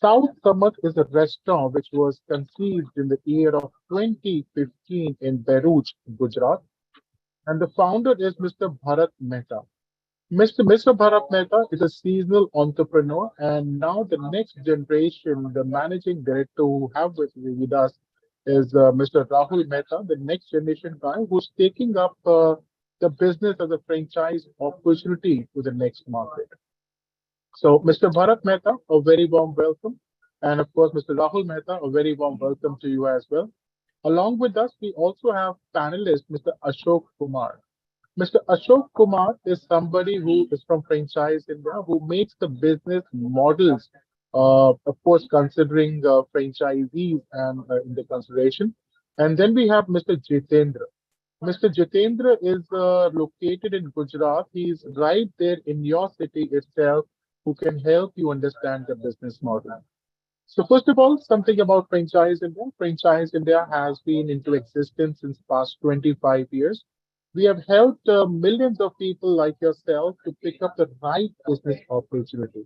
South Samarth is a restaurant which was conceived in the year of 2015 in Beirut, Gujarat, and the founder is Mr. Bharat Mehta. Mr. Bharat Mehta is a seasonal entrepreneur, and now the next generation, the managing director who have with us is Mr. Rahul Mehta, the next generation guy who's taking up the business as a franchise opportunity to the next market. So, Mr. Bharat Mehta, a very warm welcome. And of course, Mr. Rahul Mehta, a very warm welcome to you as well. Along with us, we also have panelist Mr. Ashok Kumar. Mr. Ashok Kumar is somebody who is from Franchise India, who makes the business models, of course, considering franchisees and in the consideration. And then we have Mr. Jitendra. Mr. Jitendra is located in Gujarat. He's right there in your city itself, who can help you understand the business model. So first of all, something about Franchise India. Franchise India has been into existence since past 25 years. We have helped millions of people like yourself to pick up the right business opportunity.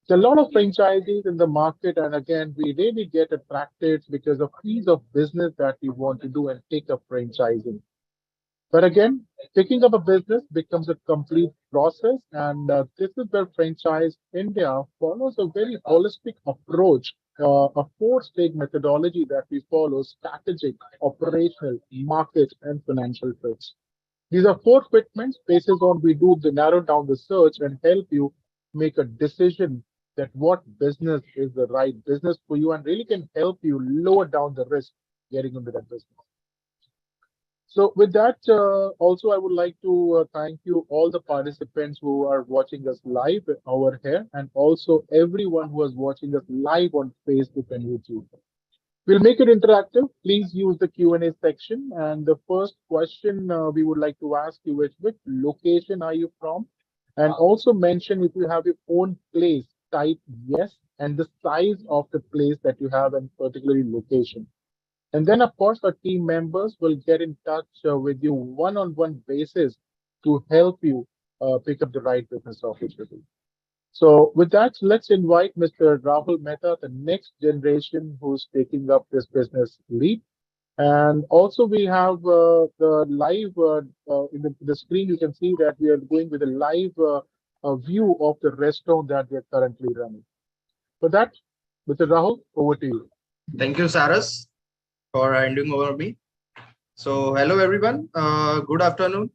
There are a lot of franchisees in the market, and again, we really get attracted because of ease of business that we want to do and take up franchising. But again, picking up a business becomes a complete process, and this is where Franchise India follows a very holistic approach, a four-stage methodology that we follow: strategic, operational, market, and financial fits. These are four fitments basis on we do the narrow down the search and help you make a decision that what business is the right business for you and really can help you lower down the risk getting into that business. So with that, also I would like to thank you all the participants who are watching us live over here and also everyone who is watching us live on Facebook and YouTube. We'll make it interactive. Please use the Q&A section. And the first question we would like to ask you is which location are you from? And also mention if you have your own place, type yes, and the size of the place that you have and particularly location. And then, of course, our team members will get in touch with you one-on-one basis to help you pick up the right business opportunity. So with that, let's invite Mr. Rahul Mehta, the next generation who's taking up this business lead. And also we have the live in the screen, you can see that we are going with a live view of the restaurant that we're currently running. For that, Mr. Rahul, over to you. Thank you, Saras, for handing over me. So hello everyone, good afternoon.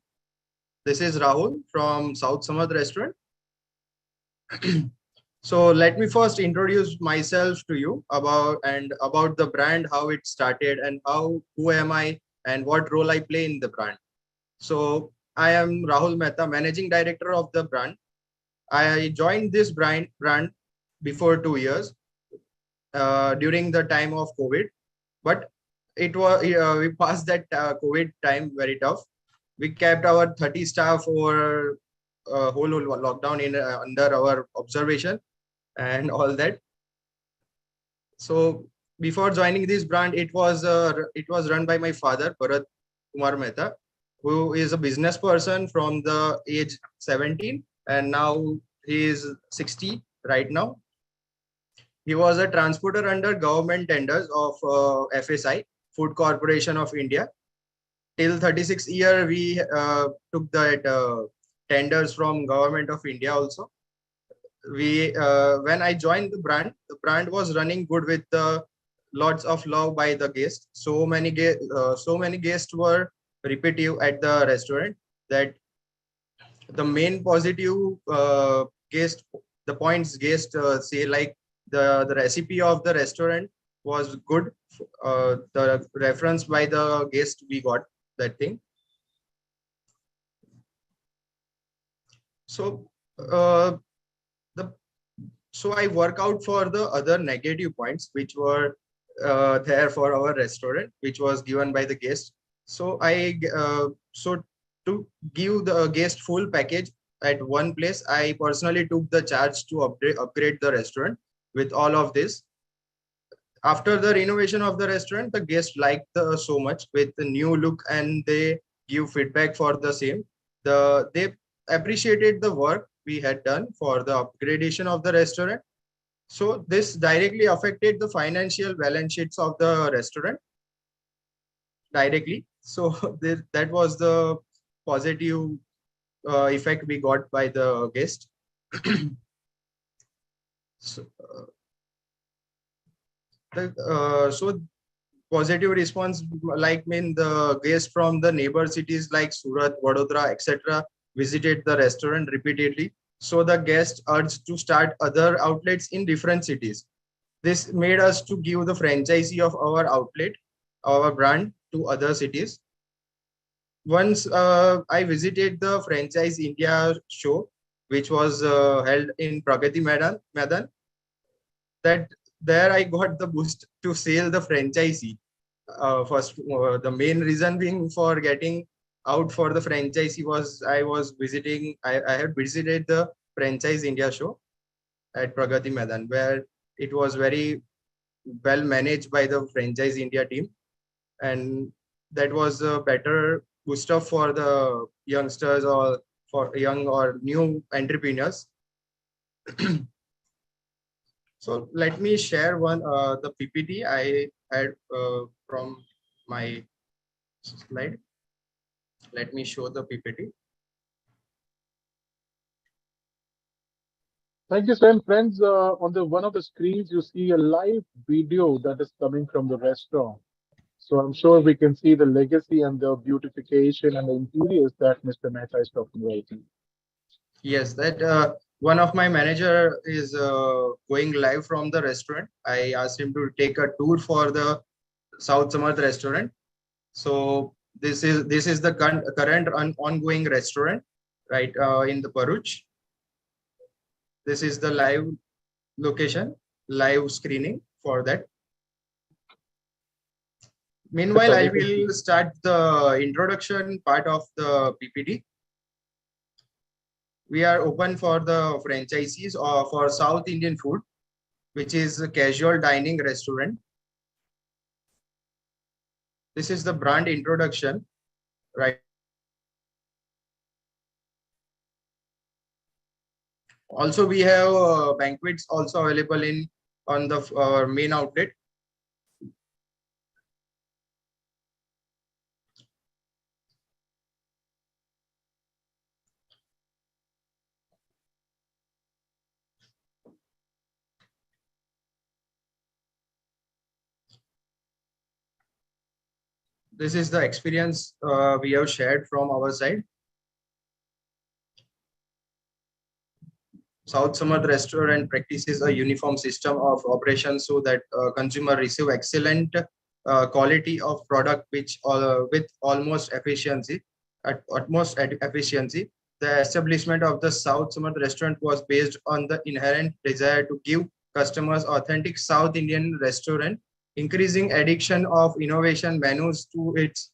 This is Rahul from South Samarth Restaurant. So let me first introduce myself to you about the brand, how it started and who am I and what role I play in the brand. So I am Rahul Mehta, managing director of the brand. I joined this brand before 2 years during the time of COVID, but it was we passed that COVID time very tough. We kept our 30 staff over whole lockdown in under our observation and all that. So before joining this brand, it was run by my father, Bharat Kumar Mehta, who is a business person from the age 17 and now he is 60 right now. He was a transporter under government tenders of FSI, Food Corporation of India. Till 36 year, we took that tenders from government of India also. We when I joined the brand was running good with lots of love by the guests. So many guests were repetitive at the restaurant that the main positive the points guests say, like the recipe of the restaurant was good. The reference by the guest, we got that thing. So so I work out for the other negative points which were there for our restaurant, which was given by the guest. So so to give the guest full package at one place, I personally took the charge to upgrade the restaurant with all of this. After the renovation of the restaurant, the guests liked so much with the new look and they give feedback for the same. They appreciated the work we had done for the upgradation of the restaurant. So this directly affected the financial balance sheets of the restaurant directly. So that was the positive effect we got by the guest. So, so positive response, like mean the guests from the neighbor cities like Surat, Vadodara, etc. visited the restaurant repeatedly. So the guests urged to start other outlets in different cities. This made us to give the franchisee of our outlet, our brand, to other cities. Once I visited the Franchise India show, which was held in Pragati Maidan, that there I got the boost to sell the franchisee. First, the main reason being for getting out for the franchisee was I had visited the Franchise India show at Pragati Maidan, where it was very well managed by the Franchise India team. And that was a better booster for the youngsters or for young or new entrepreneurs. So let me share the PPT I had from my slide. Let me show the PPT. Thank you, Sven. Friends, on the one of the screens, you see a live video that is coming from the restaurant. So I'm sure we can see the legacy and the beautification and the interiors that Mr. Mehta is talking about. Yes, that one of my manager is going live from the restaurant. I asked him to take a tour for the South Samarth restaurant. So this is the current ongoing restaurant, right, in the Bharuch. This is the live location, live screening for that. Meanwhile, I will start the introduction part of the PPT. We are open for the franchisees or for South Indian food, which is a casual dining restaurant. This is the brand introduction, right? Also, we have banquets also available on the main outlet. This is the experience we have shared from our side. South Samarth restaurant practices a uniform system of operations so that consumer receive excellent quality of product which with almost efficiency, at utmost efficiency. The establishment of the South Samarth restaurant was based on the inherent desire to give customers authentic South Indian restaurant, increasing addiction of innovation menus to its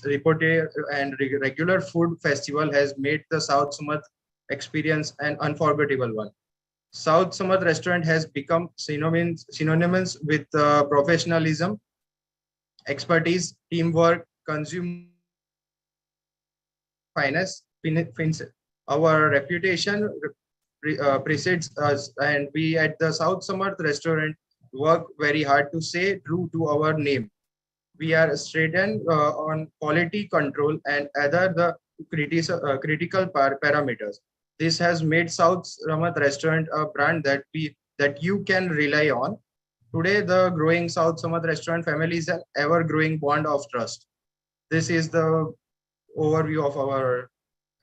repertoire and regular food festival has made the South Samarth experience an unforgettable one. South Samarth restaurant has become synonymous with professionalism, expertise, teamwork, consumer finance. Our reputation precedes us, and we at the South Samarth restaurant work very hard to stay true to our name. We are straightened on quality control and other the critical parameters. This has made South Samarth restaurant a brand that you can rely on. Today, the growing South Samarth restaurant family is an ever-growing bond of trust. This is the overview of our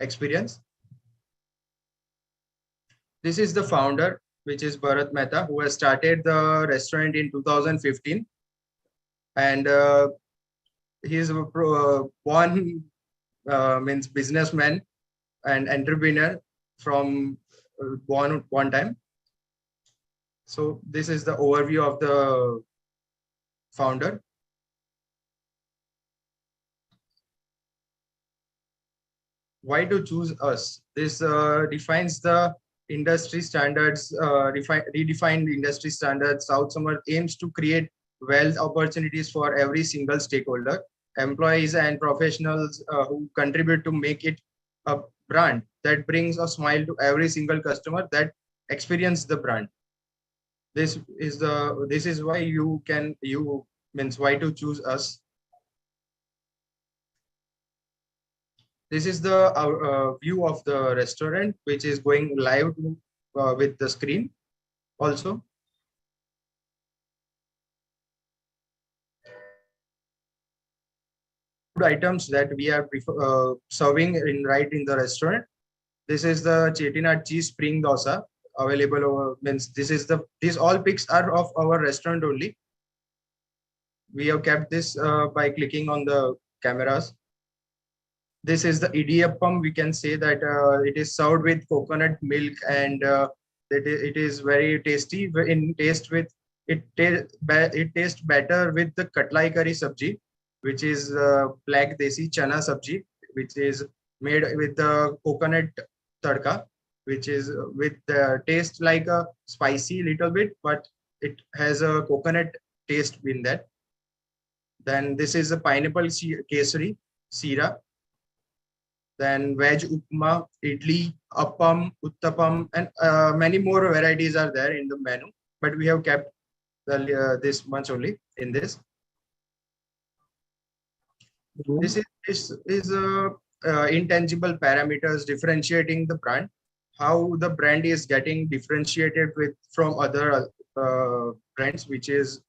experience. This is the founder, which is Bharat Mehta, who has started the restaurant in 2015. And he is born means businessman and entrepreneur from one time. So this is the overview of the founder. Why to choose us? This defines the industry standards, redefined industry standards. South Samarth aims to create wealth opportunities for every single stakeholder, employees and professionals who contribute to make it a brand that brings a smile to every single customer that experience the brand. This is why you means why to choose us. This is the view of the restaurant, which is going live with the screen also. Food items that we are serving right in the restaurant. This is the Chettinad cheese spring dosa available over, means these all pics are of our restaurant only. We have kept this by clicking on the cameras. This is the idiyappam. We can say that it is served with coconut milk, and it is very tasty in taste. With it tastes better with the katlai curry sabji, which is black desi chana sabji, which is made with the coconut tadka, which is with the taste like a spicy little bit, but it has a coconut taste in that. Then this is a pineapple kesari sira. Then veg upma, idli, appam, uttapam, and many more varieties are there in the menu. But we have kept this much only in this. This is intangible parameters differentiating the brand. How the brand is getting differentiated from other brands which is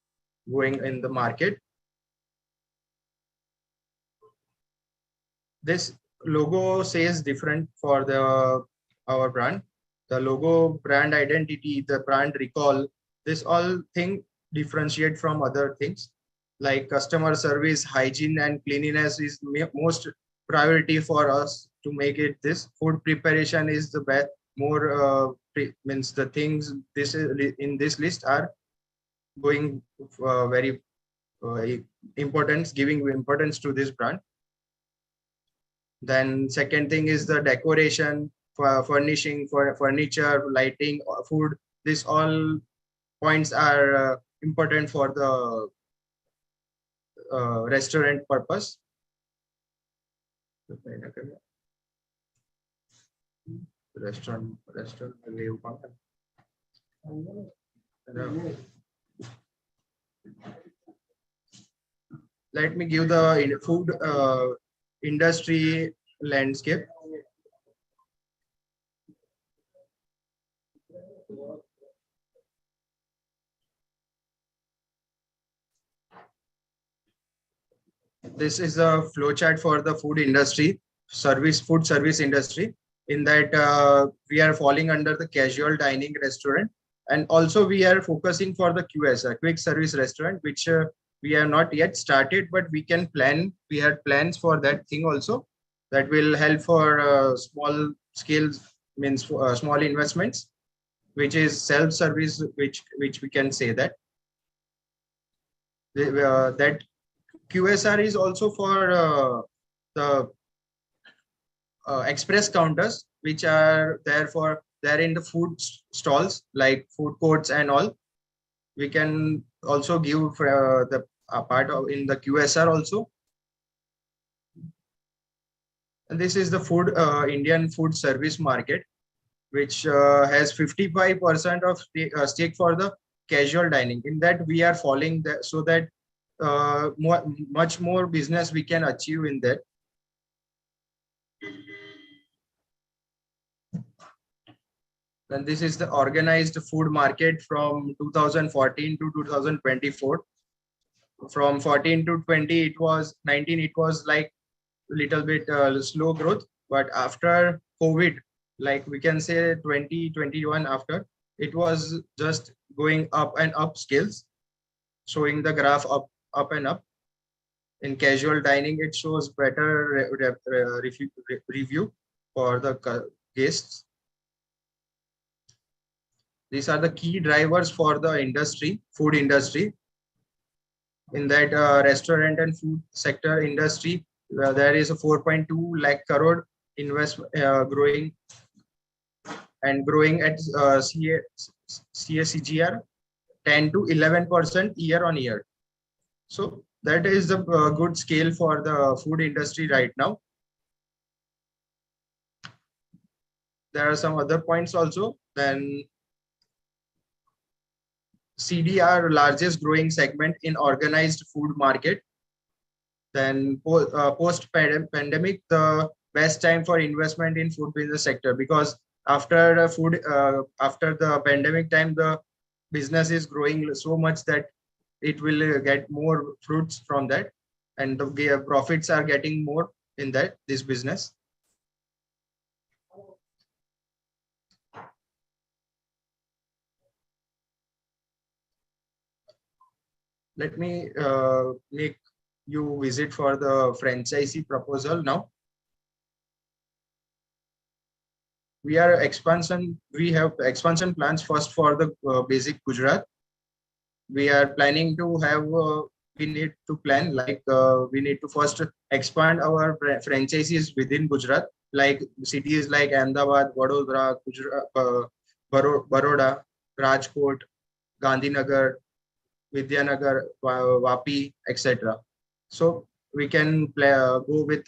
going in the market. This logo says different for our brand. The logo, brand identity, the brand recall, this all thing differentiate from other things. Like customer service, hygiene and cleanliness is most priority for us to make it. This food preparation is the best. More means the things this is in this list are going very importance, giving importance to this brand. Then second thing is the decoration, for furnishing, for furniture, lighting, food. These all points are important for the restaurant purpose. Restaurant. Let me give the food industry landscape. This is a flowchart for the food industry, food service industry. In that we are falling under the casual dining restaurant, and also we are focusing for the QSR, quick service restaurant, which we have not yet started, but we can plan. We have plans for that thing also. That will help for small scales, means small investments, which is self-service, which we can say that that QSR is also for the express counters, which are there in the food stalls like food courts and all. We can also give the part of in the QSR also. And this is the food Indian food service market, which has 55% of stake for the casual dining. In that we are falling there, so that much more business we can achieve in that. And this is the organized food market from 2014 to 2024. From 14 to 20, it was 19. It was like a little bit slow growth, but after COVID, like we can say 2021 after, it was just going up and up scales, showing the graph up and up. In casual dining, it shows better review for the guests. These are the key drivers for the industry, food industry. In that restaurant and food sector industry, there is a 4.2 lakh crore investment growing at CAGR 10 to 11% year on year. So that is the good scale for the food industry right now. There are some other points also. Then CDR largest growing segment in organized food market. Then post pandemic, the best time for investment in food business sector, because after after the pandemic time, the business is growing so much that it will get more fruits from that, and the profits are getting more in this business. Let me make you visit for the franchisee proposal now. We have expansion plans first for the basic Gujarat. We are planning to have, we need to plan like we need to first expand our franchises within Gujarat, like cities like Ahmedabad, Vadodara, Gujarat, Baroda, Rajkot, Gandhinagar, Vidyanagar, Vapi, etc. So we can go with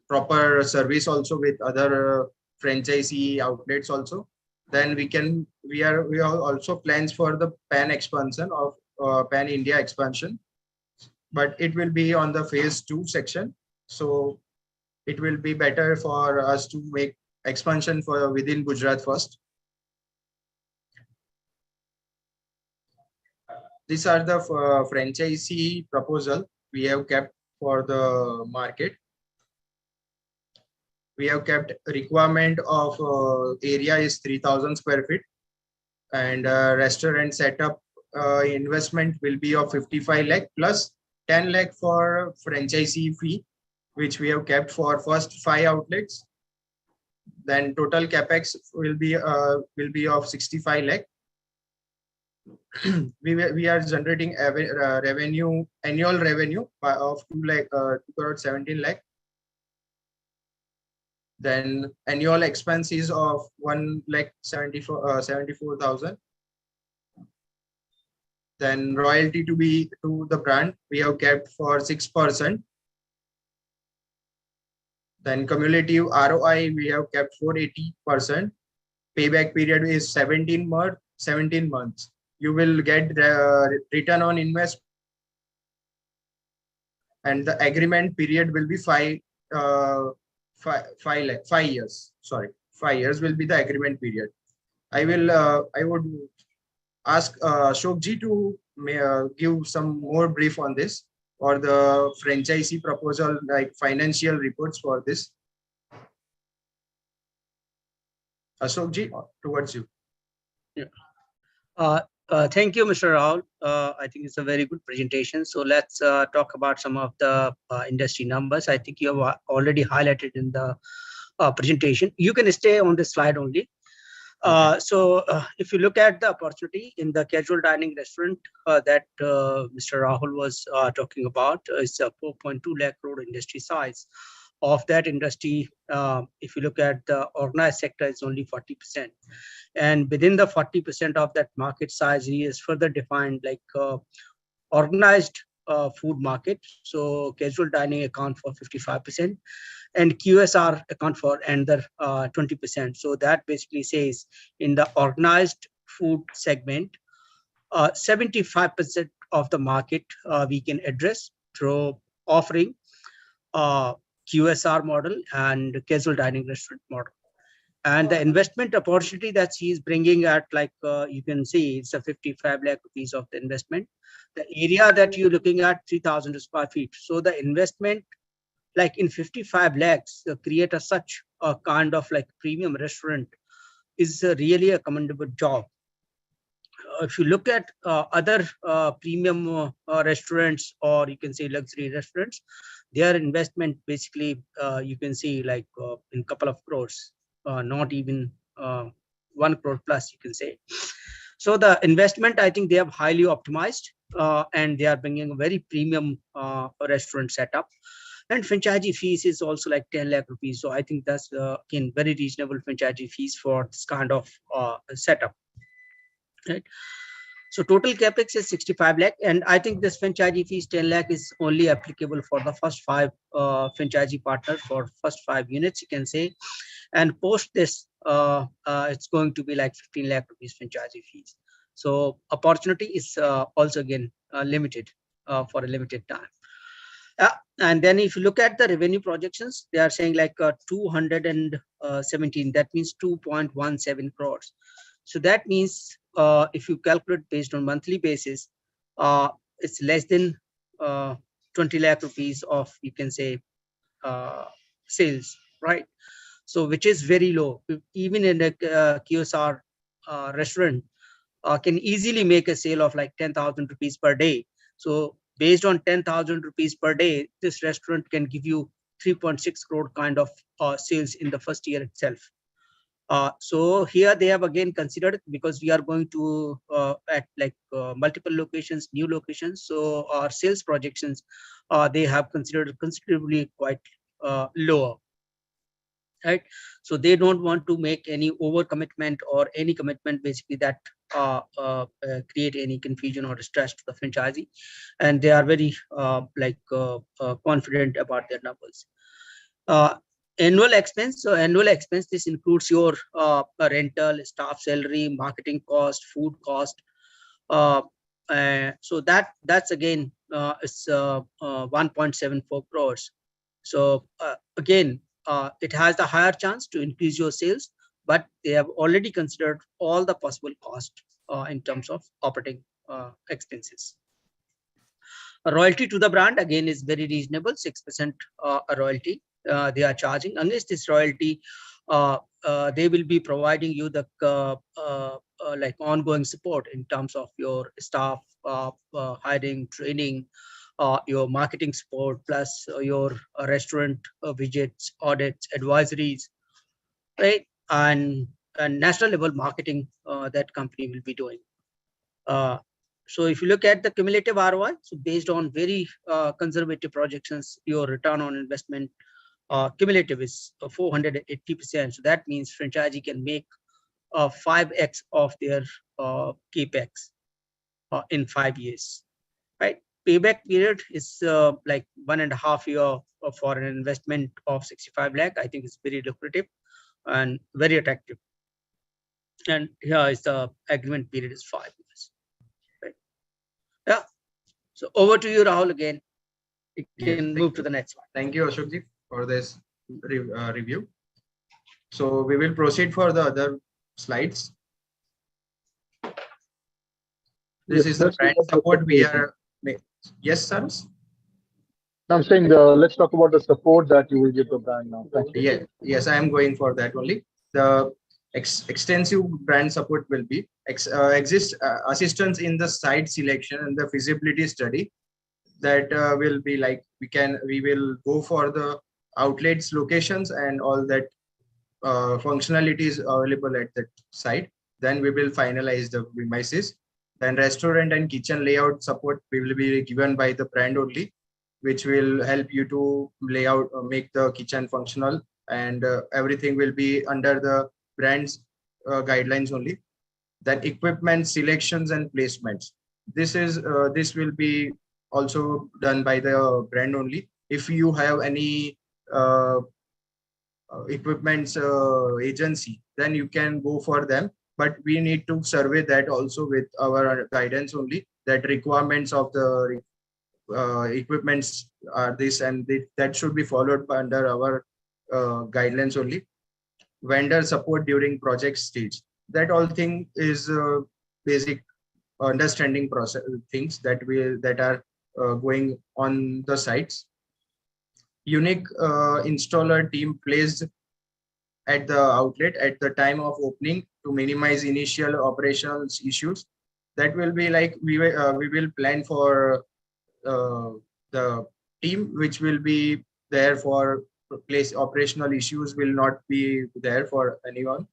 proper service also with other franchisee outlets also. Then we have also plans for the pan expansion of pan India expansion, but it will be on the phase 2 section. So it will be better for us to make expansion for within Gujarat first. These are the franchisee proposal we have kept for the market. We have kept requirement of area is 3,000 square feet, and restaurant setup investment will be of 55 lakh plus 10 lakh for franchisee fee, which we have kept for first 5 outlets. Then total capex will be of 65 lakh. we are generating revenue, annual revenue of 2.17 lakh. Then annual expenses of 1,74,000. Then royalty to the brand we have kept for 6%. Then cumulative ROI we have kept for 80%. Payback period is 17 months. You will get return on investment, and the agreement period will be 5 years. Sorry, 5 years will be the agreement period. I would ask Ashokji to give some more brief on this, or the franchisee proposal, like financial reports for this. Ashokji, towards you. Yeah. Thank you, Mr. Rahul. I think it's a very good presentation. So let's talk about some of the industry numbers. I think you have already highlighted in the presentation. You can stay on this slide only. So if you look at the opportunity in the casual dining restaurant that Mr. Rahul was talking about, it's a 4.2 lakh crore industry size. Of that industry, if you look at the organized sector, it's only 40%. And within the 40% of that market size, he is further defined like organized food market. So casual dining account for 55%, and QSR account for another 20%. So that basically says in the organized food segment, 75% of the market we can address through offering QSR model and casual dining restaurant model. And the investment opportunity that he is bringing at, like you can see, it's a 55 lakh rupees of the investment. The area that you're looking at, 3,000 square feet. So the investment, like in 55 lakhs, create such a kind of like premium restaurant is really a commendable job. If you look at other premium restaurants, or you can say luxury restaurants, their investment basically you can see like in couple of crores, not even 1 crore plus, you can say. So the investment, I think they have highly optimized and they are bringing a very premium restaurant setup. And franchisee fees is also like 10 lakh rupees. So I think that's again very reasonable franchisee fees for this kind of setup. Right. So total capex is 65 lakh, and I think this franchisee fees 10 lakh is only applicable for the first 5 franchisee partners for first 5 units, you can say. And post this, it's going to be like 15 lakh rupees franchisee fees. So opportunity is also again limited for a limited time. And then if you look at the revenue projections, they are saying like 217, that means 2.17 crores. So that means if you calculate based on monthly basis, it's less than 20 lakh rupees of, you can say, sales, right? So which is very low. Even in a QSR restaurant can easily make a sale of like 10,000 rupees per day. So based on 10,000 rupees per day, this restaurant can give you 3.6 crore kind of sales in the first year itself. So here they have again considered, because we are going to at like multiple locations, new locations. So our sales projections, they have considered considerably quite lower. Right, so they don't want to make any over commitment or any commitment basically that create any confusion or stress to the franchisee, and they are very confident about their numbers. Annual expense. So annual expense, this includes your rental, staff salary, marketing cost, food cost. So that's again it's 1.74 crores. So again, it has the higher chance to increase your sales, but they have already considered all the possible cost in terms of operating expenses. A royalty to the brand again is very reasonable, 6% a royalty they are charging. Unless this royalty, they will be providing you the like ongoing support in terms of your staff hiring, training, your marketing support, plus your restaurant visits, audits, advisories, right? And national level marketing that company will be doing. So if you look at the cumulative ROI, so based on very conservative projections, your return on investment cumulative is 480%. So that means franchisee can make 5x of their capex in 5 years, right? Payback period is like 1.5 year for an investment of 65 lakh. I think it's very lucrative and very attractive. And here is the agreement period is 5 years. Right? Yeah. So over to you, Rahul, again. You can move to the next one. Thank you, Ashokji, for this review. So we will proceed for the other slides. This is the brand support we are. Yes, sir. I'm saying let's talk about the support that you will give the brand now. Thank you. Yeah, yes, I am going for that only. The extensive brand support will be assistance in the site selection and the feasibility study. That will be like we will go for the outlets, locations, and all that functionalities available at that site. Then we will finalize the premises. Then restaurant and kitchen layout support will be given by the brand only, which will help you to lay out, make the kitchen functional, and everything will be under the brand's guidelines only. Then equipment selections and placements. This will be also done by the brand only. If you have any equipments agency, then you can go for them. But we need to survey that also with our guidance only, that requirements of the equipments are this, and that should be followed under our guidelines only. Vendor support during project stage. That all thing is basic understanding process things that are going on the sites. Unique installer team placed at the outlet at the time of opening to minimize initial operational issues. That will be like we will plan for the team which will be there for place operational issues will not be there for anyone.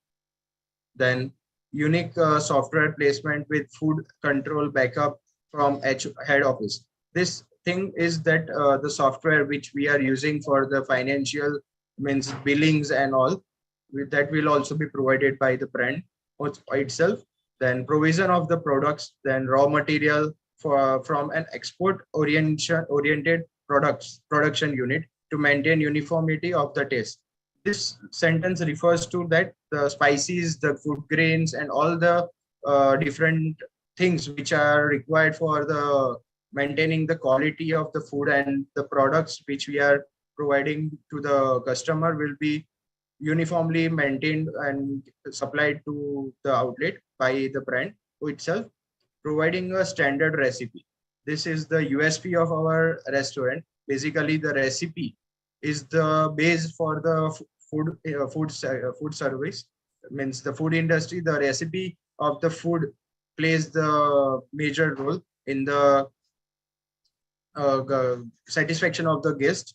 Then unique software placement with food control backup from head office. This thing is that the software which we are using for the financial means billings and all, that will also be provided by the brand itself. Then provision of the products, then raw material from an export oriented production unit to maintain uniformity of the taste. This sentence refers to that the spices, the food grains, and all the different things which are required for the maintaining the quality of the food and the products which we are providing to the customer will be uniformly maintained and supplied to the outlet by the brand itself, providing a standard recipe. This is the USP of our restaurant. Basically, the recipe is the base for the food service. Means the food industry. The recipe of the food plays the major role in the satisfaction of the guest.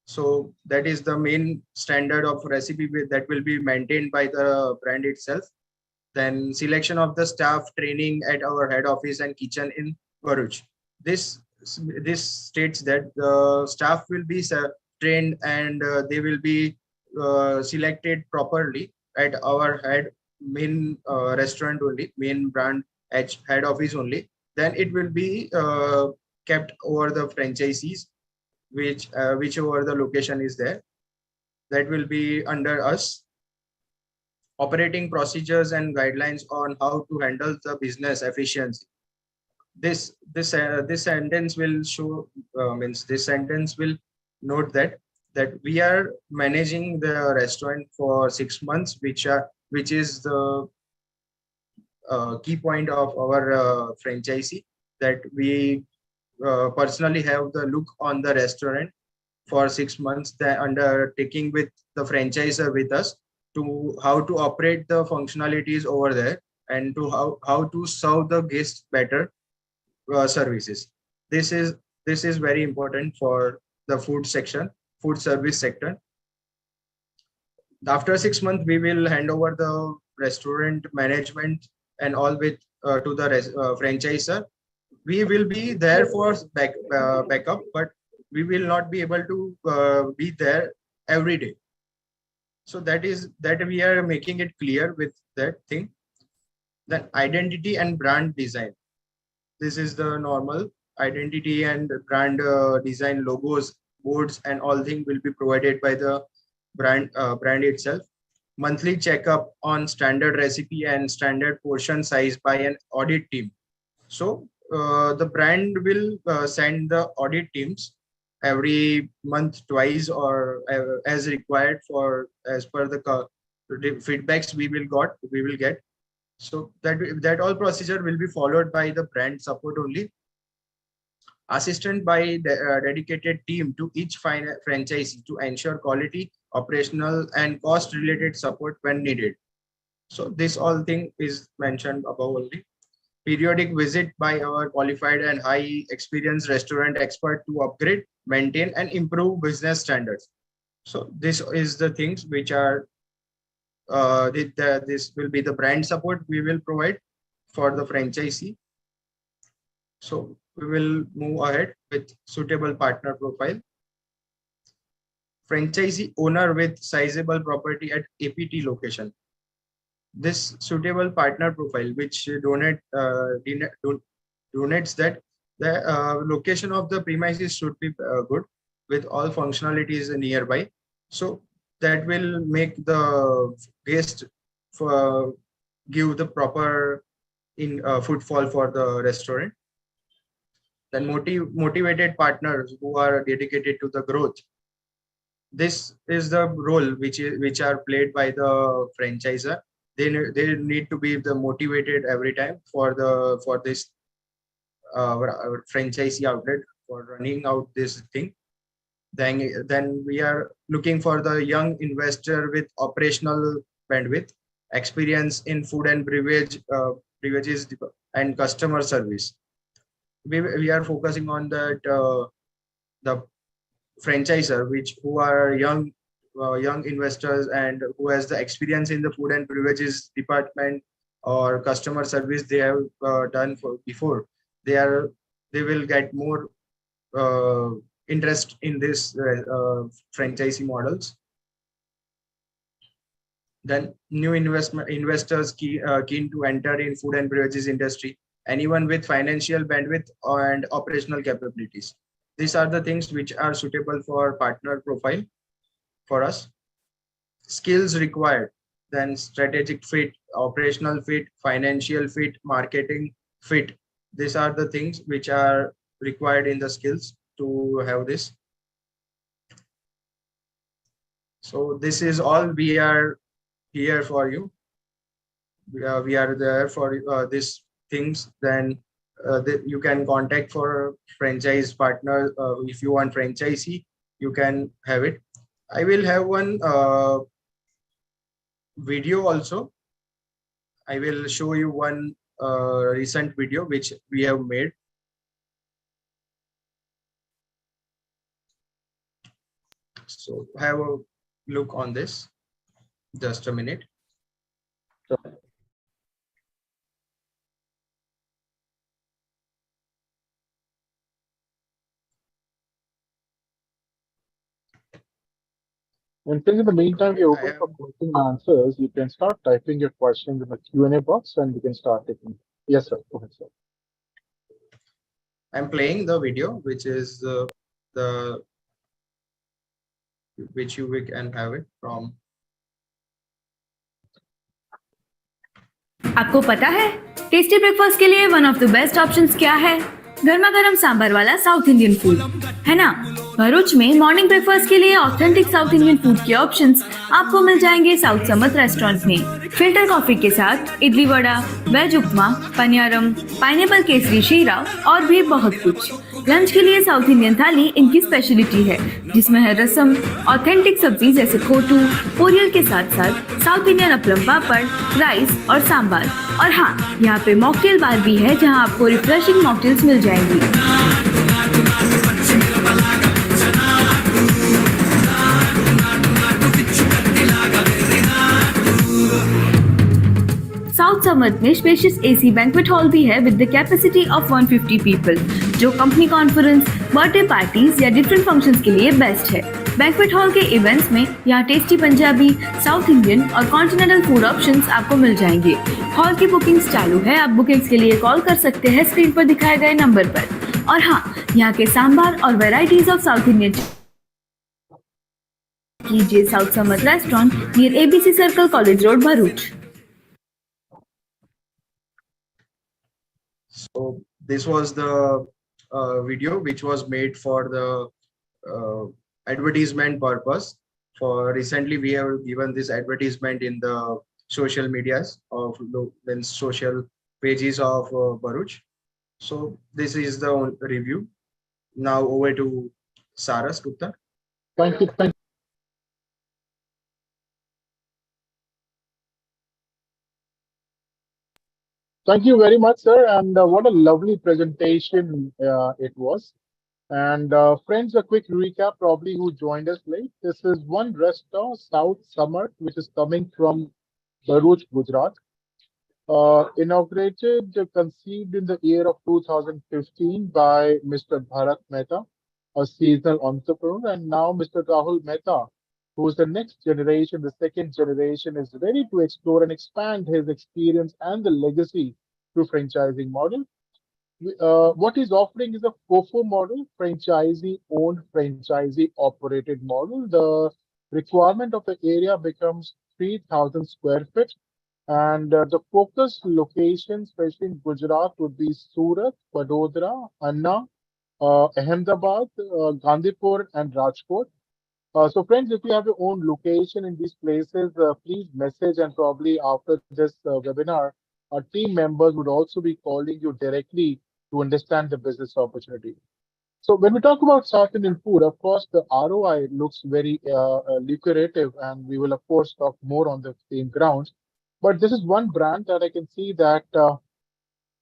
So that is the main standard of recipe that will be maintained by the brand itself. Then selection of the staff training at our head office and kitchen in Bharuch. This states that the staff will be trained and they will be selected properly at our main restaurant only, main brand head office only. Then it will be kept over the franchisees, whichever the location is there, that will be under us. Operating procedures and guidelines on how to handle the business efficiency. This sentence will show means this sentence will note that we are managing the restaurant for 6 months, which is the key point of our franchisee, that we personally have the look on the restaurant for 6 months, the undertaking with the franchisor with us to how to operate the functionalities over there and to how to serve the guests better services. This is very important for the food service sector. After 6 months, we will hand over the restaurant management and all with to the franchisor. We will be there for backup, but we will not be able to be there every day. So that we are making it clear with that thing. Then identity and brand design. This is the normal identity and brand design, logos, boards, and all things will be provided by the brand itself. Monthly checkup on standard recipe and standard portion size by an audit team. So the brand will send the audit teams every month, twice, or as required as per the feedbacks we will get. So that all procedure will be followed by the brand support only. Assistant by dedicated team to each franchisee to ensure quality, operational, and cost related support when needed. So this all thing is mentioned above only. Periodic visit by our qualified and high experienced restaurant expert to upgrade, maintain, and improve business standards. So this is the things which are this will be the brand support we will provide for the franchisee. So we will move ahead with suitable partner profile. Franchisee owner with sizable property at APT location. This suitable partner profile, which donates that the location of the premises should be good with all functionalities nearby. So that will make the guest give the proper footfall for the restaurant. Then motivated partners who are dedicated to the growth. This is the role which are played by the franchisor. They need to be the motivated every time for this franchisee outlet for running out this thing. Then we are looking for the young investor with operational bandwidth, experience in food and beverages and customer service. We are focusing on that the franchisor who are young investors and who has the experience in the food and beverages department or customer service they have done before. They will get more interest in this franchisee models. Then new investors keen to enter in food and beverages industry. Anyone with financial bandwidth and operational capabilities. These are the things which are suitable for partner profile for us. Skills required. then strategic fit, operational fit, financial fit, marketing fit. These are the things which are required in the skills to have this. So this is all. We are here for you. We are there for these things. Then you can contact for franchise partner. If you want franchisee, you can have it. I will have one video also. I will show you one recent video which we have made. So have a look on this. Just a minute. And in the meantime, we open for question and answers. You can start typing your questions in the Q&A box, and we can start taking. Yes, sir. Go ahead, sir. I'm playing the video, which is the which you can have it from. आपको पता है tasty breakfast के लिए one of the best options क्या है? गर्मा गर्म सांभर वाला साउथ इंडियन फूड, है ना? भरूच में मॉर्निंग ब्रेकफास्ट के लिए ऑथेंटिक साउथ इंडियन फूड के ऑप्शंस आपको मिल जाएंगे साउथ समर्थ रेस्टोरेंट में। फिल्टर कॉफी के साथ इडली वड़ा, वेज उपमा, पनियारम, पाइनएप्पल केसरी शीरा और भी बहुत कुछ। लंच के लिए साउथ इंडियन थाली इनकी स्पेशलिटी है, जिसमें है रसम, ऑथेंटिक सब्जी जैसे खोटू, पोरियल के साथ साथ साउथ इंडियन अपलम पापड़, राइस और सांबार। और हाँ, यहाँ पे मॉकटेल बार भी है, जहाँ आपको रिफ्रेशिंग मॉकटेल्स मिल जाएंगी। साउथ समर्थ में स्पेशियस एसी बैंक्वेट हॉल भी है with the capacity of 150 people, जो कंपनी कॉन्फ्रेंस, बर्थडे पार्टीज या डिफरेंट फंक्शंस के लिए बेस्ट है। बैंक्वेट हॉल के इवेंट्स में यहाँ टेस्टी पंजाबी, साउथ इंडियन और कॉन्टिनेंटल फूड ऑप्शंस आपको मिल जाएंगे। हॉल की बुकिंग्स चालू है, आप बुकिंग्स के लिए कॉल कर सकते हैं स्क्रीन पर दिखाए गए नंबर पर। और हाँ, यहाँ के सांबार और वेराइटीज ऑफ साउथ इंडियन कीजिए south Samarth restaurant near ABC circle, college road, Bharuch. So this was the video which was made for the advertisement purpose. For recently, we have given this advertisement in the social medias of the social pages of Bharuch. So this is the review. Now over to Saras Gupta. Thank you. Thank you very much, sir. And what a lovely presentation it was. And friends, a quick recap, probably who joined us late. This is one restaurant, South Samarth, which is coming from Bharuch, Gujarat. Inaugurated, conceived in the year of 2015 by Mr. Bharat Mehta, a seasonal entrepreneur, and now Mr. Rahul Mehta, who is the next generation, the second generation, is ready to explore and expand his experience and the legacy through franchising model. What he's offering is a FOFO model, franchisee-owned, franchisee-operated model. The requirement of the area becomes 3,000 square feet. And the focus locations, especially in Gujarat, would be Surat, Vadodara, Anna, Ahmedabad, Gandhipur, and Rajkot. So friends, if you have your own location in these places, please message, and probably after this webinar, our team members would also be calling you directly to understand the business opportunity. So when we talk about South Indian food, of course, the ROI looks very lucrative, and we will, of course, talk more on the same grounds. But this is one brand that I can see that,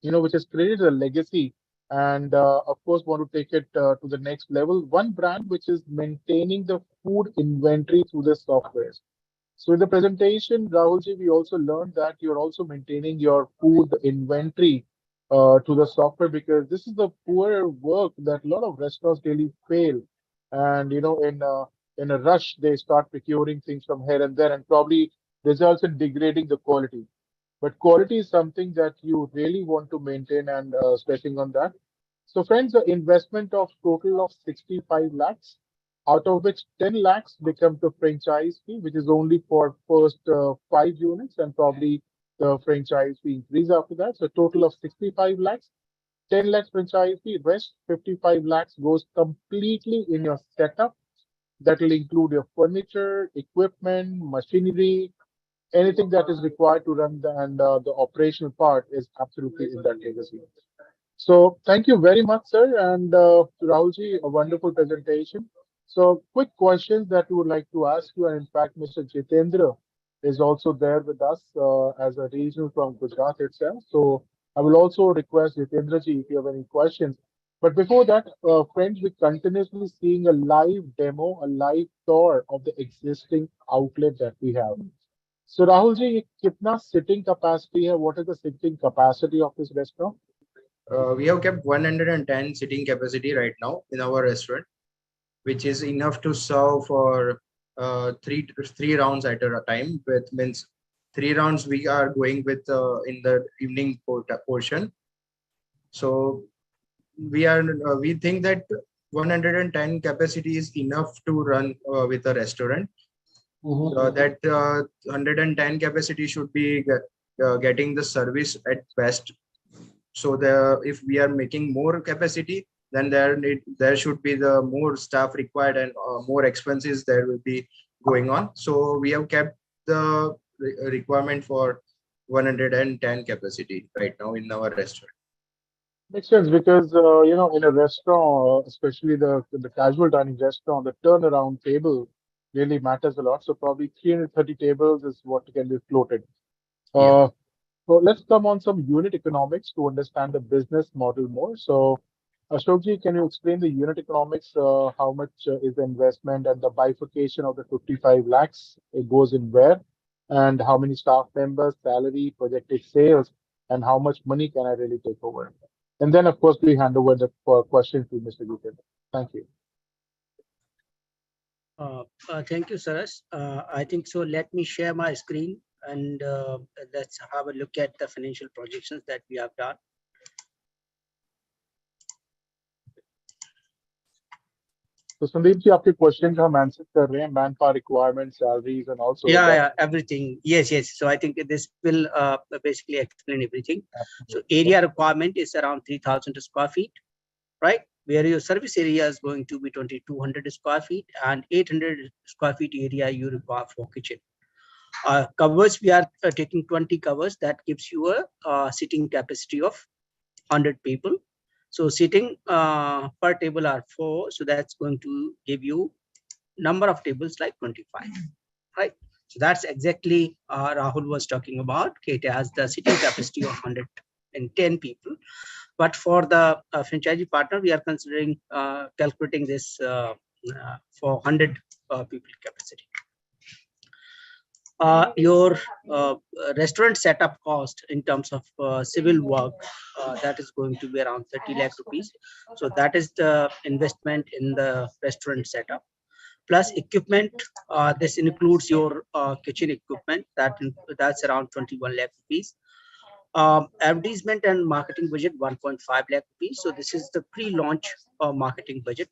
which has created a legacy and, of course, want to take it to the next level. One brand which is maintaining the food inventory through the software. So in the presentation, Rahulji, we also learned that you're also maintaining your food inventory to the software, because this is the poor work that a lot of restaurants really fail. And, in a rush, they start procuring things from here and there, and probably results in degrading the quality. But quality is something that you really want to maintain, and stressing on that. So friends, the investment of total of 65 lakhs. out of which 10 lakhs becomes the franchise fee, which is only for first 5 units, and probably the franchise fee increase after that. So total of 65 lakhs, 10 lakhs franchise fee, rest 55 lakhs goes completely in your setup. That will include your furniture, equipment, machinery, anything that is required to run the operational part is absolutely in that legacy. So thank you very much, sir, and Rahulji, a wonderful presentation. So quick questions that we would like to ask you, and in fact, Mr. Jitendra is also there with us as a regional from Gujarat itself. So I will also request Jitendra ji if you have any questions. But before that, friends, we're continuously seeing a live demo, a live tour of the existing outlet that we have. So Rahul ji, kitna sitting capacity hai? What is the sitting capacity of this restaurant? We have kept 110 sitting capacity right now in our restaurant, which is enough to serve for three rounds at a time. With means 3 rounds we are going with in the evening portion. So we think that 110 capacity is enough to run with a restaurant. That 110 capacity should be getting the service at best. So if we are making more capacity, then there should be the more staff required, and more expenses there will be going on. So we have kept the requirement for 110 capacity right now in our restaurant. Makes sense because in a restaurant, especially the casual dining restaurant, the turnaround table really matters a lot. So probably 330 tables is what can be floated. Yeah. So let's come on some unit economics to understand the business model more. So Ashokji, can you explain the unit economics? How much is the investment and the bifurcation of the 55 lakhs? It goes in where? And how many staff members, salary, projected sales, and how much money can I really take over? And then, of course, we hand over the question to Mr. Jitendra. Thank you. Thank you, Saras. I think so. Let me share my screen and let's have a look at the financial projections that we have done. So Sandeep ji, आपके questions हम answer कर रहे हैं, manpower requirements, salaries, and also yeah, everything. Yes. So I think this will basically explain everything. So area requirement is around 3,000 square feet, right? Where your service area is going to be 2,200 square feet, and 800 square feet area you require for kitchen. Covers, we are taking 20 covers. That gives you a sitting capacity of 100 people. So sitting per table are 4. So that's going to give you number of tables like 25, right? So that's exactly Rahul was talking about. It has the sitting capacity of 110 people. But for the franchisee partner, we are considering calculating this for 100 people capacity. Your restaurant setup cost in terms of civil work, that is going to be around 30 lakh rupees. So that is the investment in the restaurant setup. Plus equipment, this includes your kitchen equipment, that's around 21 lakh rupees. Advertisement and marketing budget 1.5 lakh rupees. So this is the pre-launch marketing budget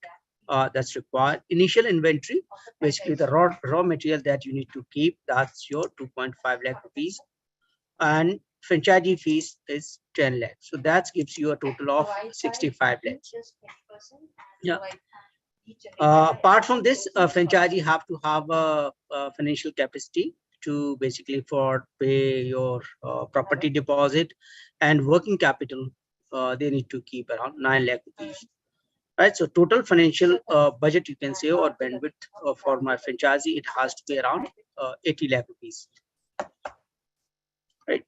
that's required. Initial inventory, basically the raw material that you need to keep, that's your 2.5 lakh rupees. And franchisee fees is 10 lakh. So that gives you a total of 65 lakhs. Yeah. Apart from this, franchisee have to have a financial capacity to basically for pay your property deposit and working capital. They need to keep around 9 lakh rupees. Right, so total financial budget you can say or bandwidth for my franchisee, it has to be around 80 lakh rupees. Right.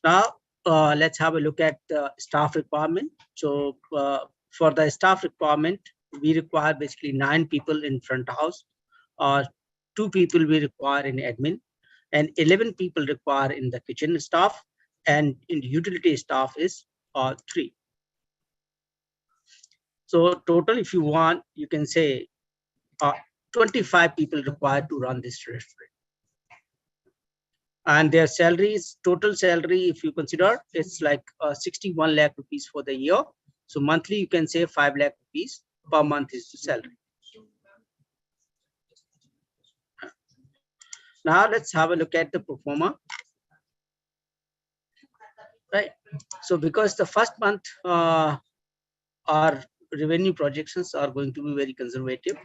Now let's have a look at the staff requirement. So for the staff requirement, we require basically 9 people in front house, 2 people we require in admin, and 11 people require in the kitchen staff, and in utility staff is 3. So total, if you want, you can say 25 people required to run this restaurant. And their salaries, total salary, if you consider, it's like 61 lakh rupees for the year. So monthly, you can say 5 lakh rupees per month is the salary. Now let's have a look at the pro forma. Right. So because the first month our revenue projections are going to be very conservative.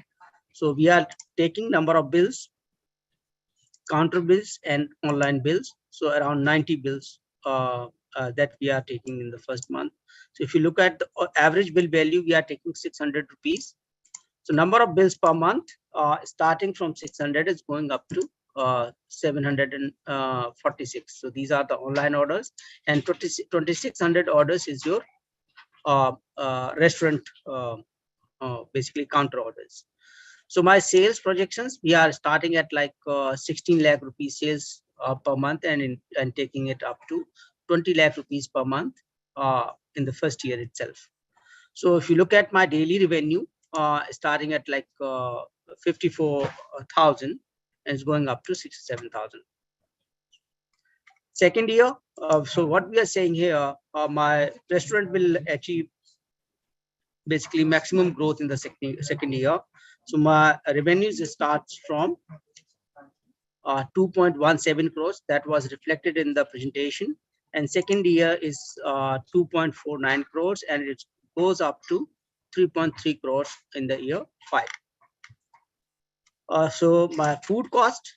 So we are taking number of bills, counter bills and online bills. So around 90 bills that we are taking in the first month. So if you look at the average bill value, we are taking 600 rupees. So number of bills per month starting from 600 is going up to 746. So these are the online orders, and 2600 orders is your restaurant basically counter orders. So my sales projections, we are starting at like 16 lakh rupees sales per month and taking it up to 20 lakh rupees per month in the first year itself. So if you look at my daily revenue, starting at like 54,000 and it's going up to 67,000. Second year, so what we are saying here, my restaurant will achieve basically maximum growth in the second year. So my revenues starts from 2.17 crores that was reflected in the presentation, and second year is 2.49 crores and it goes up to 3.3 crores in the year 5. So my food cost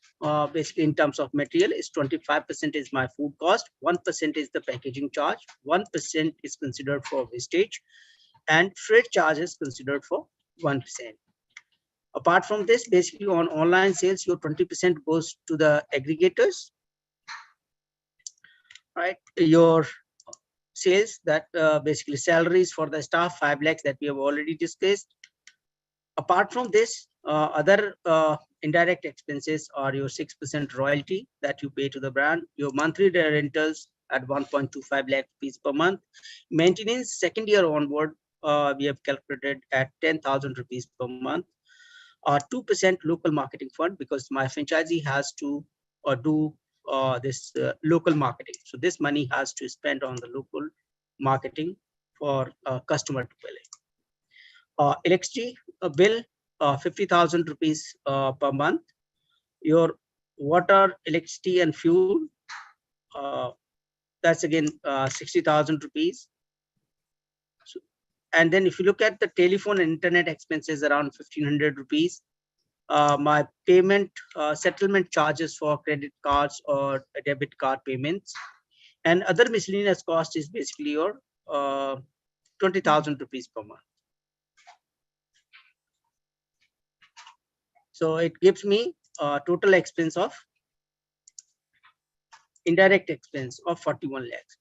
basically in terms of material is 25% is my food cost, 1% is the packaging charge, 1% is considered for wastage, and freight charge is considered for 1%. Apart from this, basically on online sales, your 20% goes to the aggregators, right? Your sales that basically salaries for the staff, 5 lakhs that we have already discussed. Apart from this, other indirect expenses are your 6% royalty that you pay to the brand, your monthly rentals at 1.25 lakh rupees per month. Maintenance second year onward, we have calculated at 10,000 rupees per month. 2% local marketing fund, because my franchisee has to do this local marketing. So this money has to spend on the local marketing for customer to billing. Electricity bill, 50,000 rupees per month. Your water, electricity and fuel, that's again 60,000 rupees. So, and then if you look at the telephone and internet expenses, around 1,500 rupees. My payment settlement charges for credit cards or debit card payments, and other miscellaneous cost is basically your 20,000 rupees per month. So it gives me a total expense of indirect expense of 41 lakhs.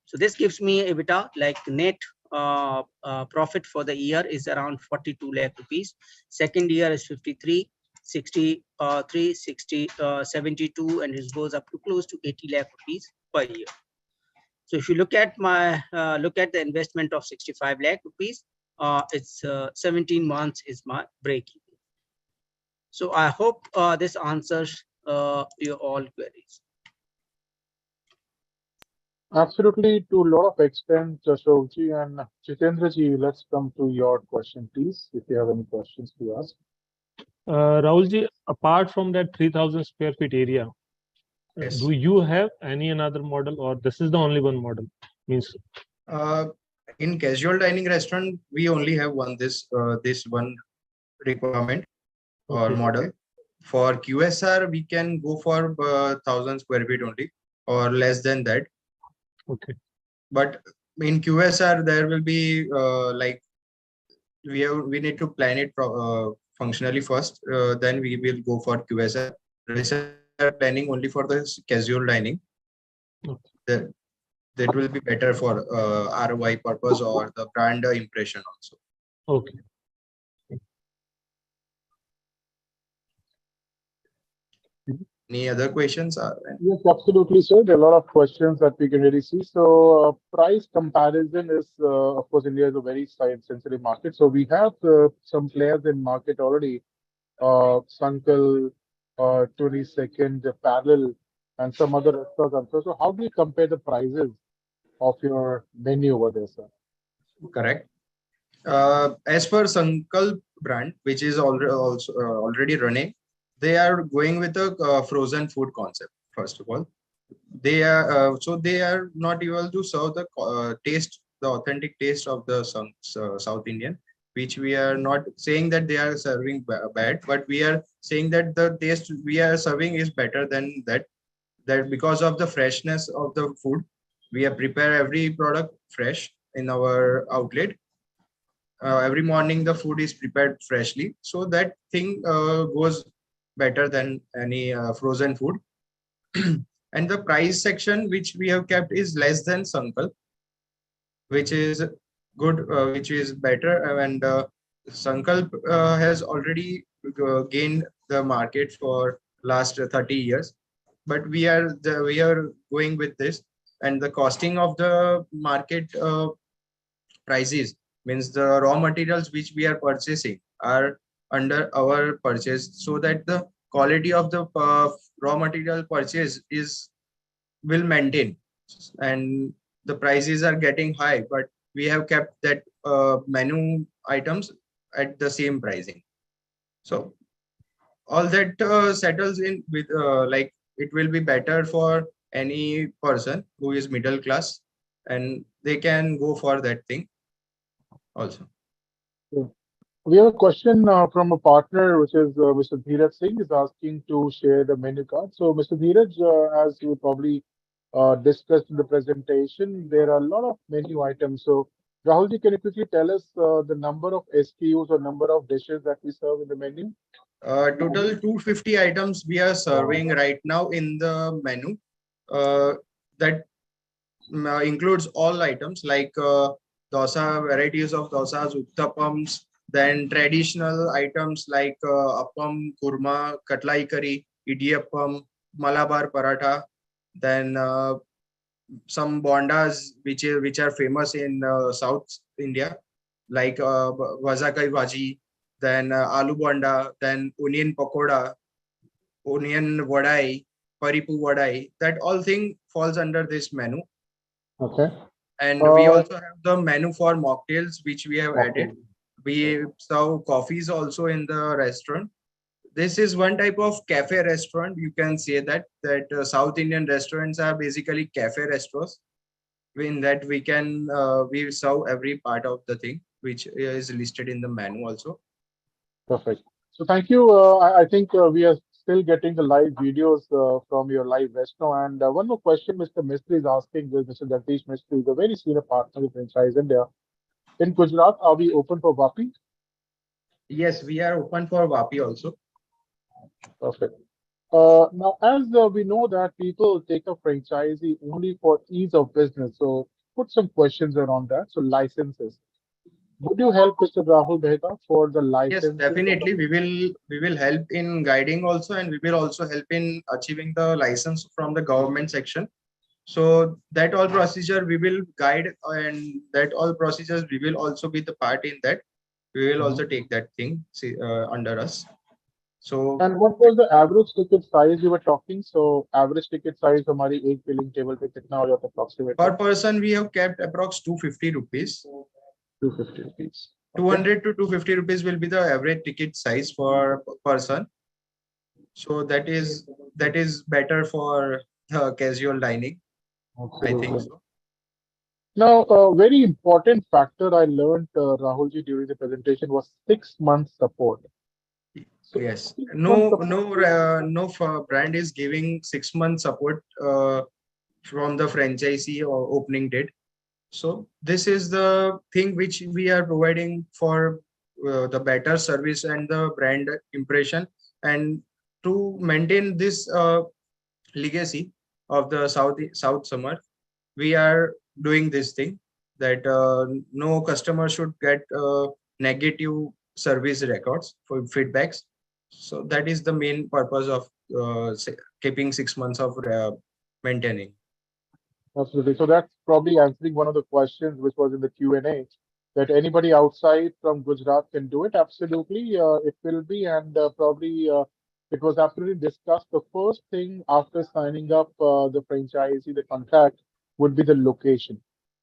So this gives me EBITDA, like net profit for the year is around 42 lakh rupees. Second year is 53, 63, 60, 72, and it goes up to close to 80 lakh rupees per year. So if you look at my look at the investment of 65 lakh rupees, it's 17 months is my break even. So I hope this answers your all queries. Absolutely, to a lot of extent, Ashokji and Jitendraji, let's come to your question, please, if you have any questions to ask. Rahulji, apart from that 3,000 square feet area, Yes. do you have any another model, or this is the only one model? Means in casual dining restaurant, we only have this one requirement or Okay. model. For QSR, we can go for 1,000 square feet only or less than that. Okay. But in QSR, there will be like we need to plan it functionally first. Then we will go for QSR. We are planning only for the casual dining. Okay. That will be better for ROI purpose or the brand impression also. Okay. Any other questions? Yes, absolutely, sir. There are a lot of questions that we can really see. So price comparison is, of course, India is a very sensitive market. So we have some players in market already, Sankalp, 22nd, Parallel, and some other restaurants. So how do you compare the prices of your menu over there, sir? Correct. As per Sankalp brand, which is already running, they are going with a frozen food concept. First of all, they are not able to serve the the authentic taste of the South Indian, which we are not saying that they are serving bad, but we are saying that the taste we are serving is better than that. That because of the freshness of the food, we have prepare every product fresh in our outlet. Every morning the food is prepared freshly, so that thing goes better than any frozen food. And the price section which we have kept is less than Sankalp, which is good, which is better. And Sankalp has already gained the market for last 30 years, but we are going with this. And the costing of the market prices means the raw materials which we are purchasing are under our purchase, so that the quality of the raw material purchase is will maintain. And the prices are getting high, but we have kept that menu items at the same pricing. So all that settles in with like it will be better for any person who is middle class, and they can go for that thing also. We have a question from a partner, which is Mr. Dheeraj Singh, is asking to share the menu card. So, Mr. Dheeraj, as you probably discussed in the presentation, there are a lot of menu items. So, Rahulji, can you quickly tell us the number of SKUs or number of dishes that we serve in the menu? Total 250 items we are serving right now in the menu. That includes all items like dosa, varieties of dosas, uttapams, then traditional items like appam, kurma, katlai curry, idiyappam, Malabar paratha, then some bondas which are famous in South India, like vazakai bhaji, then aloo bonda, then onion pakoda, onion vadai, paripu vadai. That all thing falls under this menu. Okay. And we also have the menu for mocktails, which we have added. We serve coffees also in the restaurant. This is one type of cafe restaurant. You can say that South Indian restaurants are basically cafe restaurants. In that we can we serve every part of the thing which is listed in the menu also. Perfect. So thank you. I think we are still getting the live videos from your live restaurant. And one more question Mr. Mistry is asking with Mr. Jagdish Mistry, the very senior partner with Franchise India. In Gujarat, are we open for Vapi? Yes, we are open for Vapi also. Perfect. Now, as we know that people take a franchisee only for ease of business, so put some questions around that. So licenses. Would you help Mr. Rahul Mehta for the license? Yes, definitely. We will help in guiding also, and we will also help in achieving the license from the government section. So that all procedure we will guide, and that all procedures we will also be the part in that. We will also take that thing under us. So, and what was the average ticket size you were talking? So average ticket size हमारी एक billing table पे कितना हो जाता है approximately? Per person we have kept approx 250 rupees. 250 rupees. 200 to 250 rupees will be the average ticket size for person. So that is better for casual dining. Absolutely. I think so. Now, a very important factor I learned, Rahulji, during the presentation was 6 months support. So yes, no brand is giving 6 months support from the franchisee or opening date. So this is the thing which we are providing for the better service and the brand impression, and to maintain this legacy of the South Samarth, we are doing this thing that no customer should get negative service records for feedbacks. So that is the main purpose of keeping 6 months of maintaining. Absolutely. So that's probably answering one of the questions which was in the Q&A, that anybody outside from Gujarat can do it. Absolutely, it will be, and probably it was absolutely discussed. The first thing after signing up the franchisee, the contract, would be the location.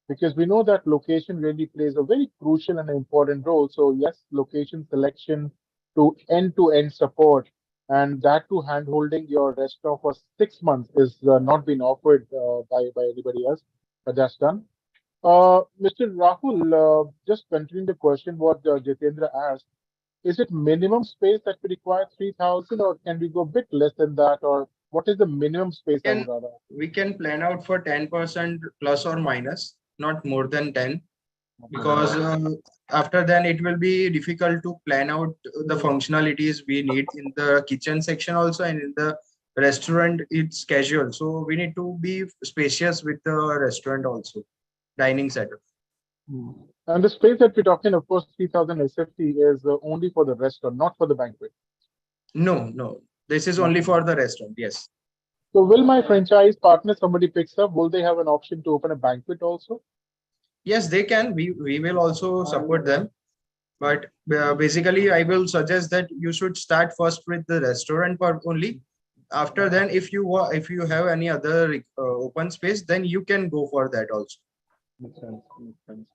because we know that location really plays a very crucial and important role. So yes, location selection to end-to-end support, and that to hand-holding your restaurant for 6 months is not been offered by anybody else, but that's done. Mr. Rahul, just continuing the question what Jitendra asked, is it minimum space that we require 3,000, or can we go a bit less than that, or what is the minimum space I would rather? We can plan out for 10% plus or minus, not more than 10, because after then it will be difficult to plan out the functionalities we need in the kitchen section also, and in the restaurant it's casual. So we need to be spacious with the restaurant also, dining setup. And the space that we're talking, of course, 3,000 SFT is only for the restaurant, not for the banquet. No, this is only for the restaurant. Yes. So will my franchise partner, somebody picks up, will they have an option to open a banquet also? Yes, they can. We will also support them. But basically, I will suggest that you should start first with the restaurant part only. After then, if you have any other open space, then you can go for that also. Makes sense. Makes sense.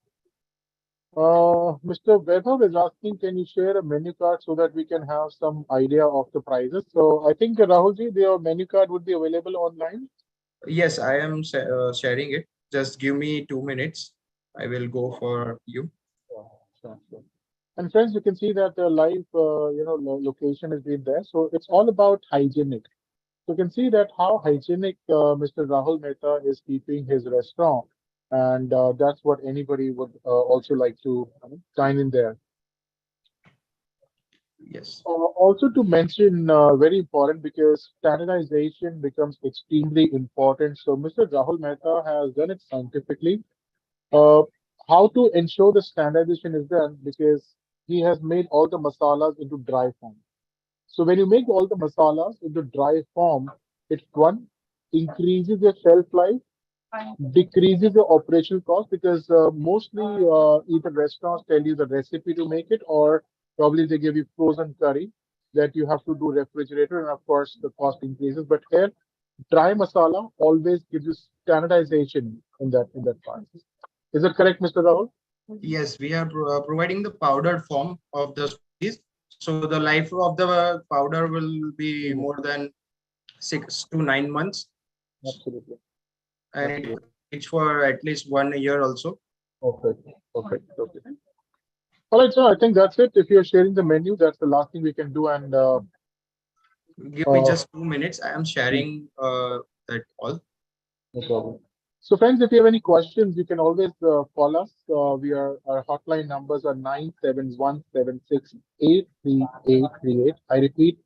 Mr. Vaibhav is asking, can you share a menu card so that we can have some idea of the prices? So I think Rahulji, their menu card would be available online. Yes, I am sharing it. Just give me 2 minutes. I will go for you. Sure. And friends, you can see that the live, location has been there. So it's all about hygienic. So you can see that how hygienic Mr. Rahul Mehta is keeping his restaurant. And that's what anybody would also like to dine in there. Yes. Also to mention, very important, because standardization becomes extremely important. So Mr. Rahul Mehta has done it scientifically. How to ensure the standardization is done, because he has made all the masalas into dry form. So when you make all the masalas into dry form, it one increases the shelf life, decreases the operational cost, because mostly either restaurants tell you the recipe to make it, or probably they give you frozen curry that you have to do refrigerator, and of course the cost increases. But here, dry masala always gives you standardization in that part. Is that correct, Mr. Rahul? Yes, we are providing the powdered form of the spices. So the life of the powder will be more than 6 to 9 months. Absolutely. And it's for at least 1 year also. Perfect. Okay. All right, so I think that's it. If you're sharing the menu, that's the last thing we can do. And give me just 2 minutes. I am sharing that all. No problem. So friends, if you have any questions, you can always call us. Our hotline numbers are 9717683838. I repeat,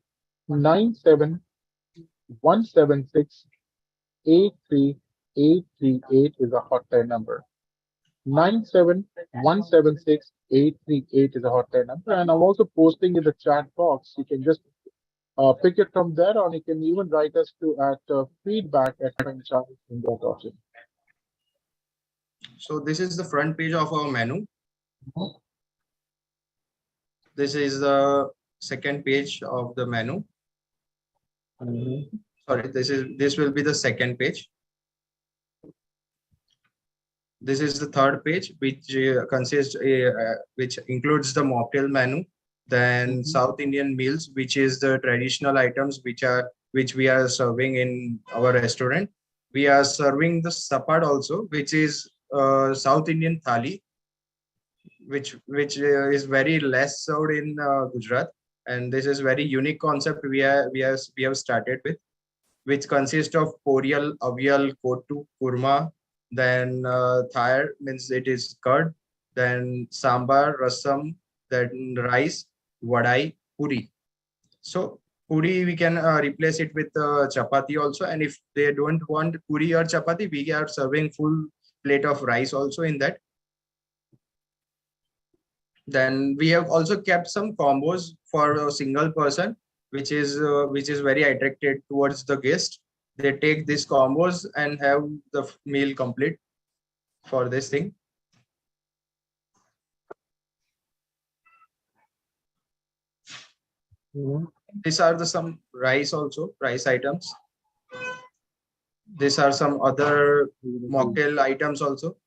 97176833838 is a hotline number. 971768338 is a hotline number. And I'm also posting in the chat box. You can just pick it from there, or you can even write us at feedback@franchise.in. So this is the front page of our menu. This is the second page of the menu. Sorry, this will be the second page. This is the third page, which which includes the mocktail menu. Then South Indian meals, which is the traditional items which we are serving in our restaurant. We are serving the sapad also, which is South Indian thali, which is very less served in Gujarat, and this is very unique concept we have started with, which consists of porial, avial, kotu, kurma, then thair means it is curd, then sambar, rasam, then rice, vadai, puri. So puri we can replace it with chapati also, and if they don't want puri or chapati, we are serving full plate of rice also in that. Then we have also kept some combos for a single person, which is very attracted towards the guest. They take these combos and have the meal complete for this thing. These are some rice items. These are some other mocktail items also.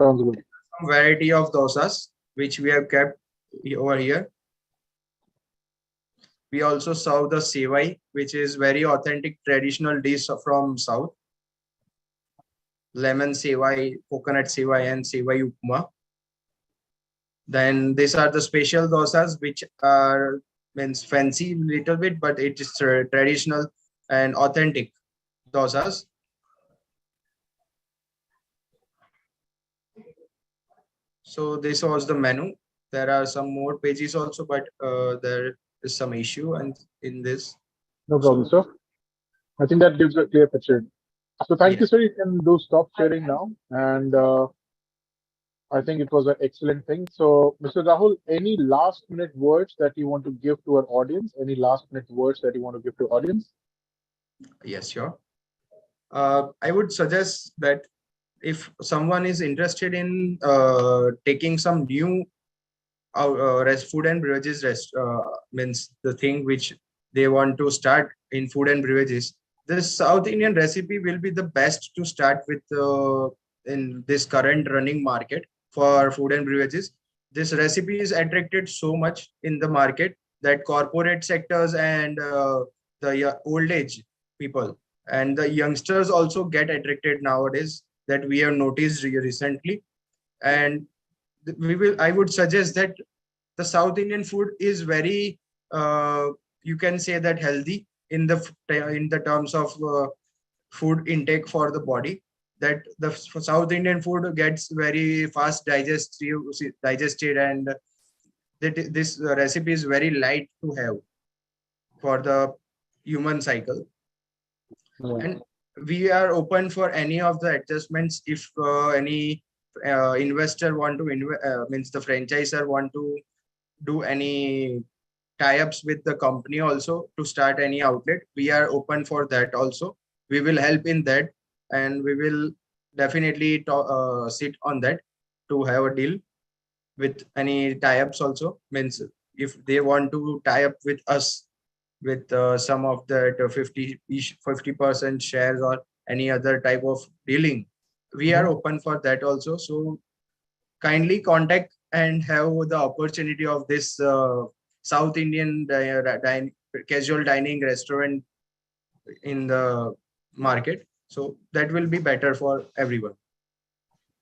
Sounds good. Some variety of dosas which we have kept over here. We also serve the sevai, which is very authentic traditional dish from South. Lemon sevai, coconut sevai, and sevai upma. Then these are the special dosas, which are means fancy little bit, but it is traditional and authentic dosas. So this was the menu. There are some more pages also, but there is some issue and in this. No problem, sir. I think that gives a clear picture. So thank you, sir. You can do stop sharing now. And I think it was an excellent thing. So, Mr. Rahul, any last minute words that you want to give to our audience? Any last minute words that you want to give to audience? Yes, sure. I would suggest that if someone is interested in taking some new food and beverages means the thing which they want to start in food and beverages, this South Indian recipe will be the best to start with in this current running market for food and beverages. This recipe is attracted so much in the market that corporate sectors and the old age people and the youngsters also get attracted nowadays, that we have noticed recently. And I would suggest that the South Indian food is very you can say that healthy in the terms of food intake for the body, that the South Indian food gets very fast digested, and that this recipe is very light to have for the human cycle. And we are open for any of the adjustments. If any investor want to means the franchisor want to do any tie-ups with the company also to start any outlet, we are open for that also. We will help in that, and we will definitely sit on that to have a deal with any tie-ups also. Means if they want to tie up with us with some of the 50% shares or any other type of dealing, we are open for that also. So kindly contact and have the opportunity of this South Indian casual dining restaurant in the market. So that will be better for everyone.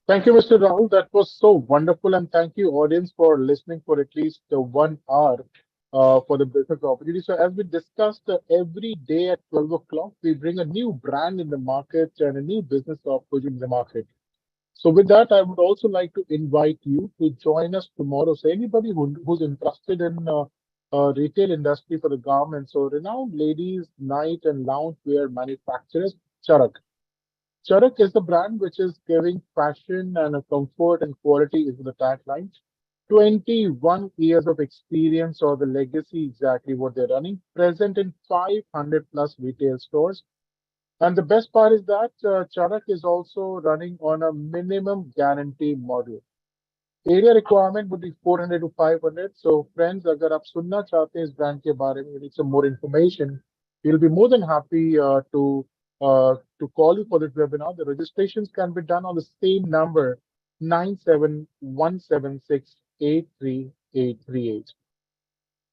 Thank you, Mr. Rahul. That was so wonderful. And thank you, audience, for listening for at least 1 hour for the business opportunity. So as we discussed, every day at 12 o'clock, we bring a new brand in the market and a new business opportunity in the market. So with that, I would also like to invite you to join us tomorrow. So anybody who's interested in retail industry for the garments, so renowned ladies, night and lounge wear manufacturers, Charak. Charak is the brand which is giving fashion and a comfort and quality is the tagline. 21 years of experience or the legacy, exactly what they're running, present in 500 plus retail stores. And the best part is that Charak is also running on a minimum guarantee model. Area requirement would be 400 to 500. So friends, अगर आप सुनना चाहते हैं इस brand के बारे में, you need some more information, we'll be more than happy to call you for this webinar. The registrations can be done on the same number, 97176838838.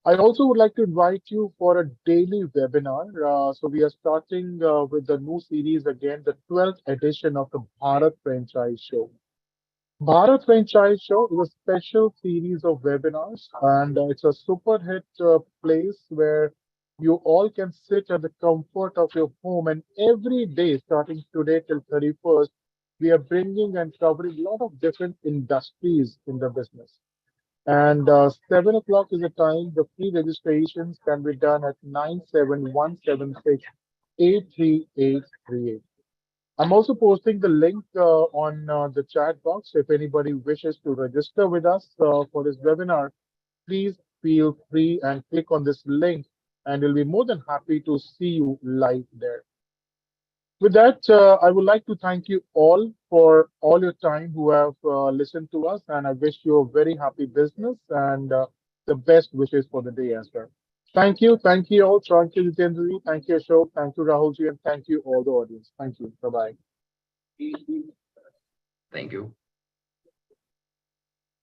I also would like to invite you for a daily webinar. So we are starting with the new series again, the 12th edition of the Bharat Franchise Show. Bharat Franchise Show is a special series of webinars, and it's a super hit place where you all can sit at the comfort of your home. And every day, starting today till 31st, we are bringing and covering a lot of different industries in the business. And 7 o'clock is the time. The free registrations can be done at 97176838838. I'm also posting the link on the chat box. If anybody wishes to register with us for this webinar, please feel free and click on this link, and we'll be more than happy to see you live there. With that, I would like to thank you all for all your time who have listened to us, and I wish you a very happy business and the best wishes for the day as well. Thank you all. Thank you, Jitendraji. Thank you, Ashok. Thank you, Rahulji, and thank you all the audience. Thank you. Bye-bye. Thank you.